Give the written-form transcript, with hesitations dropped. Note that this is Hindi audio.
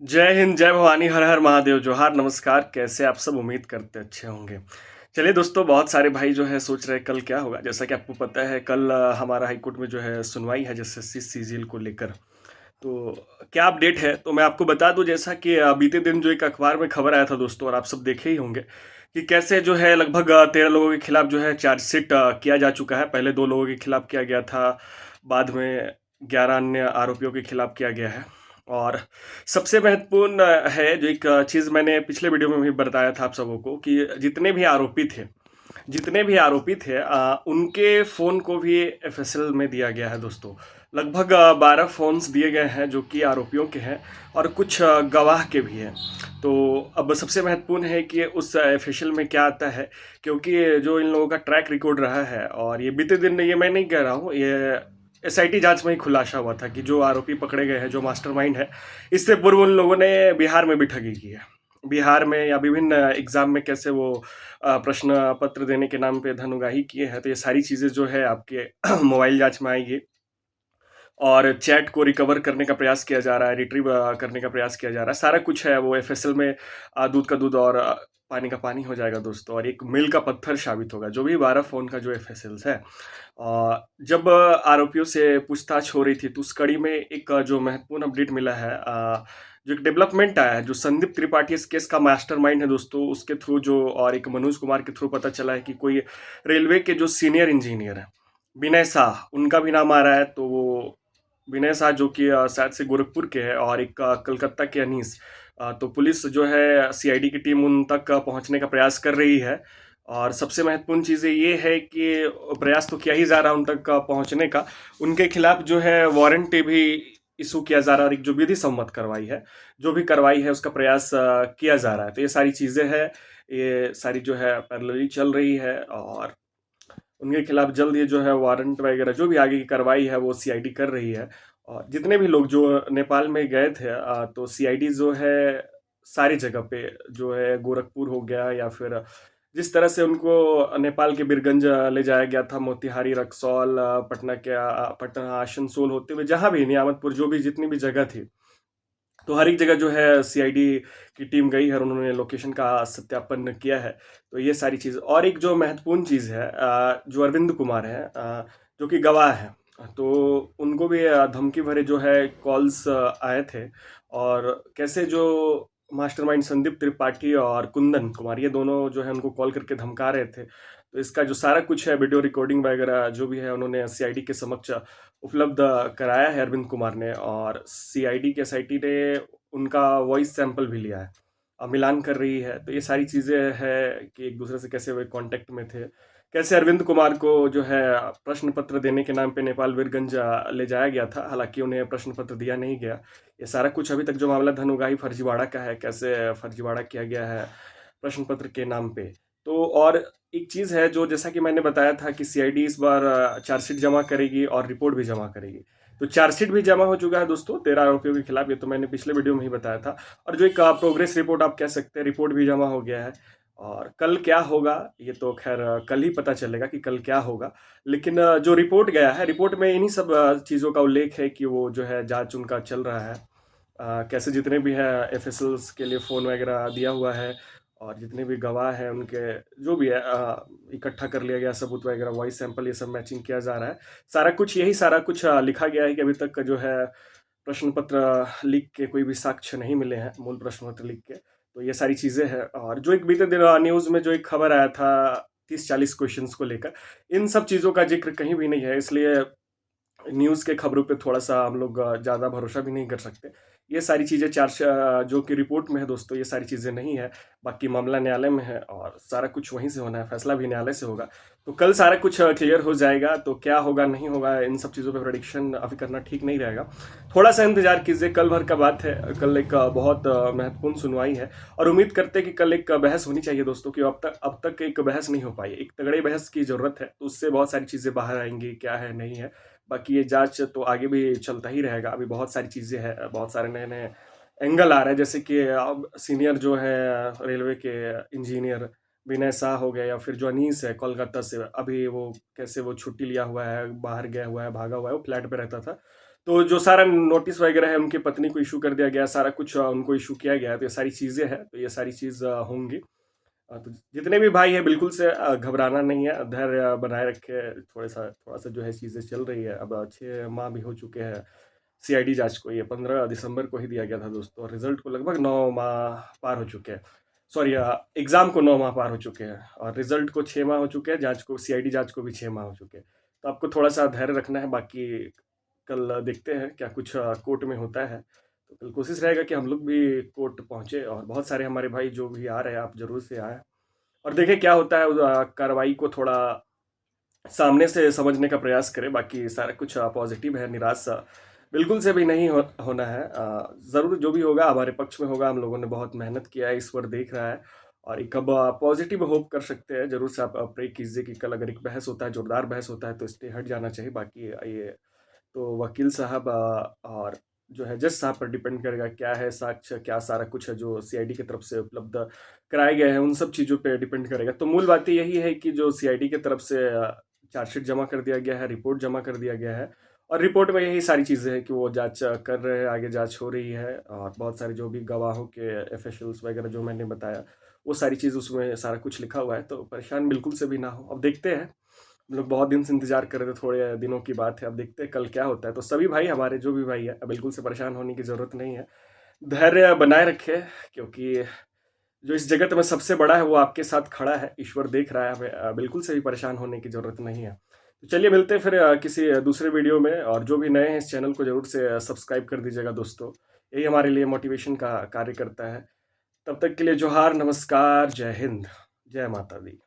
जय हिंद, जय भवानी, हर हर महादेव, जोहार, नमस्कार। कैसे आप सब? उम्मीद करते अच्छे होंगे। चलिए दोस्तों, बहुत सारे भाई जो है सोच रहे हैं कल क्या होगा। जैसा कि आपको पता है कल हमारा हाई कोर्ट में जो है सुनवाई है जस्टिस सीजेल को लेकर। तो क्या अपडेट है तो मैं आपको बता दूं, जैसा कि बीते दिन जो एक अखबार में खबर आया था दोस्तों, और आप सब देखे ही होंगे कि कैसे जो है लगभग 13 लोगों के खिलाफ जो है चार्जशीट किया जा चुका है। पहले 2 लोगों के खिलाफ किया गया था, बाद में 11 अन्य आरोपियों के खिलाफ किया गया है। और सबसे महत्वपूर्ण है जो एक चीज़ मैंने पिछले वीडियो में भी बताया था आप सबों को, कि जितने भी आरोपी थे उनके फ़ोन को भी एफएसएल में दिया गया है दोस्तों। लगभग 12 फ़ोन्स दिए गए हैं जो कि आरोपियों के हैं, और कुछ गवाह के भी हैं। तो अब सबसे महत्वपूर्ण है कि उस एफएसएल में क्या आता है, क्योंकि जो इन लोगों का ट्रैक रिकॉर्ड रहा है, और ये बीते दिन, ये मैं नहीं कह रहा हूँ, ये एसआईटी जांच में ही खुलासा हुआ था कि जो आरोपी पकड़े गए हैं, जो मास्टरमाइंड है, इससे पूर्व उन लोगों ने बिहार में भी ठगी की है। बिहार में या विभिन्न एग्जाम में कैसे वो प्रश्न पत्र देने के नाम पे धन उगाही किए हैं। तो ये सारी चीज़ें जो है आपके मोबाइल जांच में आएगी, और चैट को रिकवर करने का प्रयास किया जा रहा है, रिट्रीव करने का प्रयास किया जा रहा है। सारा कुछ है वो एफएसएल में, दूध का दूध और पानी का पानी हो जाएगा दोस्तों, और एक मील का पत्थर साबित होगा जो भी 12 फ़ोन का जो एफएसएल्स है। जब आरोपियों से पूछताछ हो रही थी, तो उस कड़ी में एक जो महत्वपूर्ण अपडेट मिला है, जो एक डेवलपमेंट आया है, जो संदीप त्रिपाठी इस केस का मास्टरमाइंड है दोस्तों, उसके थ्रू जो, और एक मनोज कुमार के थ्रू पता चला है कि कोई रेलवे के जो सीनियर इंजीनियर हैं, विनय शाह, उनका भी नाम आ रहा है। तो वो विनय शाह जो कि शायद से गोरखपुर के हैं, और एक कलकत्ता के अनीस। तो पुलिस जो है, सीआईडी की टीम उन तक पहुंचने का प्रयास कर रही है। और सबसे महत्वपूर्ण चीज़ें ये है कि प्रयास तो किया ही जा रहा है उन तक पहुंचने का। उनके खिलाफ जो है वारंट भी इशू किया जा रहा है, और एक जो विधि सम्मत कार्रवाई है, जो भी कार्रवाई है उसका प्रयास किया जा रहा है। तो ये सारी चीज़ें हैं, ये सारी जो है पैरेलली चल रही है, और उनके खिलाफ जल्द ये जो है वारंट वगैरह जो भी आगे की कार्रवाई है वो सीआईडी कर रही है। और जितने भी लोग जो नेपाल में गए थे, तो सीआईडी जो है सारी जगह पे जो है, गोरखपुर हो गया, या फिर जिस तरह से उनको नेपाल के बीरगंज ले जाया गया था, मोतिहारी, रक्सौल, पटना, आसनसोल होते हुए, जहाँ भी नियामतपुर, जो भी जितनी भी जगह थी, तो हर एक जगह जो है सीआईडी की टीम गई है, और उन्होंने लोकेशन का सत्यापन किया है। तो ये सारी चीज़, और एक जो महत्वपूर्ण चीज़ है, जो अरविंद कुमार है, जो कि गवाह है, तो उनको भी धमकी भरे जो है कॉल्स आए थे। और कैसे जो मास्टरमाइंड संदीप त्रिपाठी और कुंदन कुमार, ये दोनों जो है उनको कॉल करके धमका रहे थे। तो इसका जो सारा कुछ है, वीडियो रिकॉर्डिंग वगैरह जो भी है, उन्होंने सीआईडी के समक्ष उपलब्ध कराया है अरविंद कुमार ने, और सीआईडी के एसआईटी ने उनका वॉइस सैंपल भी लिया है, मिलान कर रही है। तो ये सारी चीज़ें हैं कि एक दूसरे से कैसे वे कांटेक्ट में थे, कैसे अरविंद कुमार को जो है प्रश्न पत्र देने के नाम पे नेपाल वीरगंज ले जाया गया था, हालांकि उन्हें प्रश्न पत्र दिया नहीं गया। ये सारा कुछ अभी तक जो मामला धन उगाही फर्जीवाड़ा का है, कैसे फर्जीवाड़ा किया गया है प्रश्न पत्र के नाम पे। तो और एक चीज़ है, जो जैसा कि मैंने बताया था कि सीआईडी इस बार चार्जशीट जमा करेगी और रिपोर्ट भी जमा करेगी। तो चार्जशीट भी जमा हो चुका है दोस्तों 13 आरोपियों के खिलाफ, ये तो मैंने पिछले वीडियो में ही बताया था। और जो एक प्रोग्रेस रिपोर्ट आप कह सकते हैं, रिपोर्ट भी जमा हो गया है। और कल क्या होगा, ये तो खैर कल ही पता चलेगा कि कल क्या होगा। लेकिन जो रिपोर्ट गया है, रिपोर्ट में इन्हीं सब चीज़ों का उल्लेख है कि वो जो है जांच उनका चल रहा है। कैसे जितने भी हैं एफएसएल्स के लिए फ़ोन वगैरह दिया हुआ है, और जितने भी गवाह हैं उनके जो भी है इकट्ठा कर लिया गया सबूत वगैरह, वॉइस सैंपल, ये सब मैचिंग किया जा रहा है। सारा कुछ लिखा गया है कि अभी तक जो है प्रश्न पत्र लीक के कोई भी साक्ष्य नहीं मिले हैं, मूल प्रश्न पत्र लीक के। तो ये सारी चीज़ें हैं, और जो एक बीते दिन न्यूज़ में जो एक खबर आया था 30-40 क्वेश्चंस को लेकर, इन सब चीज़ों का जिक्र कहीं भी नहीं है। इसलिए न्यूज़ के खबरों पे थोड़ा-सा हम लोग ज़्यादा भरोसा भी नहीं कर सकते। ये सारी चीज़ें जो कि रिपोर्ट में है दोस्तों, ये सारी चीज़ें नहीं है। बाकी मामला न्यायालय में है, और सारा कुछ वहीं से होना है, फैसला भी न्यायालय से होगा। तो कल सारा कुछ क्लियर हो जाएगा, तो क्या होगा, नहीं होगा, इन सब चीज़ों पे प्रेडिक्शन अभी करना ठीक नहीं रहेगा। थोड़ा-सा इंतज़ार कीजिए, कल भर का बात है। कल एक बहुत महत्वपूर्ण सुनवाई है, और उम्मीद करते हैं कि कल एक बहस होनी चाहिए दोस्तों, कि अब तक एक बहस नहीं हो पाई। एक तगड़ी बहस की ज़रूरत है, तो उससे बहुत सारी चीज़ें बाहर आएँगी, क्या है, नहीं है। बाकी ये जांच तो आगे भी चलता ही रहेगा। अभी बहुत सारी चीज़ें हैं, बहुत सारे नए-नए एंगल आ रहे हैं, जैसे कि अब सीनियर जो है रेलवे के इंजीनियर विनय शाह हो गए, या फिर जो अनीस है कोलकाता से, अभी वो कैसे वो छुट्टी लिया हुआ है, बाहर गया हुआ है, भागा हुआ है, वो फ्लैट पे रहता था। तो जो सारा नोटिस वगैरह है उनकी पत्नी को इशू कर दिया गया, सारा कुछ उनको इशू किया गया है, तो ये सारी चीज़ें हैं, तो ये सारी चीज़ होंगी। तो जितने भी भाई हैं बिल्कुल से घबराना नहीं है, धैर्य बनाए रखें, थोड़ा-सा जो है चीज़ें चल रही है, अब 6 माह भी हो चुके हैं सीआईडी जाँच को, ये 15 दिसंबर को ही दिया गया था दोस्तों, और रिज़ल्ट को लगभग 9 माह पार हो चुके हैं। सॉरी, एग्ज़ाम को 9 माह पार हो चुके हैं और रिज़ल्ट को 6 माह हो चुके हैं, जाँच को सीआईडी जाँच को भी 6 माह हो चुके हैं। तो आपको थोड़ा-सा धैर्य रखना है, बाकी कल देखते हैं क्या कुछ कोर्ट में होता है। तो कल कोशिश रहेगा कि हम लोग भी कोर्ट पहुँचे और बहुत सारे हमारे भाई जो भी आ रहे हैं, आप ज़रूर से आएँ और देखें क्या होता है, कार्रवाई को थोड़ा सामने से समझने का प्रयास करें। बाकी सारा कुछ पॉजिटिव है, निराश बिल्कुल से भी नहीं होना है। ज़रूर जो भी होगा हमारे पक्ष में होगा, हम लोगों ने बहुत मेहनत किया है, ईश्वर देख रहा है और एक अब पॉजिटिव होप कर सकते हैं। ज़रूर से आप प्रे कीजिए कि कल अगर एक बहस होता है, जोरदार बहस होता है, तो स्टे हट जाना चाहिए। बाकी ये तो वकील साहब और जो है जज साहब पर डिपेंड करेगा, क्या है साक्ष्य, क्या सारा कुछ है जो सीआईडी की तरफ से उपलब्ध कराए गए हैं, उन सब चीज़ों पे डिपेंड करेगा। तो मूल बात यही है कि जो सीआईडी की तरफ से चार्जशीट जमा कर दिया गया है, रिपोर्ट जमा कर दिया गया है और रिपोर्ट में यही सारी चीज़ें हैं कि वो जाँच कर रहे हैं, आगे जाँच हो रही है और बहुत सारे जो भी गवाहों के एफिशियल्स वगैरह जो मैंने बताया, वो सारी चीज़ उसमें सारा कुछ लिखा हुआ है, तो परेशान बिल्कुल से भी ना हो। अब देखते हैं, हम लोग बहुत दिन से इंतज़ार कर रहे थे, थोड़े दिनों की बात है, अब देखते हैं कल क्या होता है। तो सभी भाई हमारे जो भी भाई हैं, बिल्कुल से परेशान होने की ज़रूरत नहीं है। धैर्य बनाए रखें, क्योंकि जो इस जगत में सबसे बड़ा है वो आपके साथ खड़ा है, ईश्वर देख रहा है, हमें बिल्कुल से भी परेशान होने की ज़रूरत नहीं है। तो चलिए मिलते हैं फिर किसी दूसरे वीडियो में, और जो भी नए हैं इस चैनल को ज़रूर से सब्सक्राइब कर दीजिएगा दोस्तों। यही हमारे लिए मोटिवेशन का कार्य करता है। तब तक के लिए जोहार, नमस्कार, जय हिंद, जय माता दी।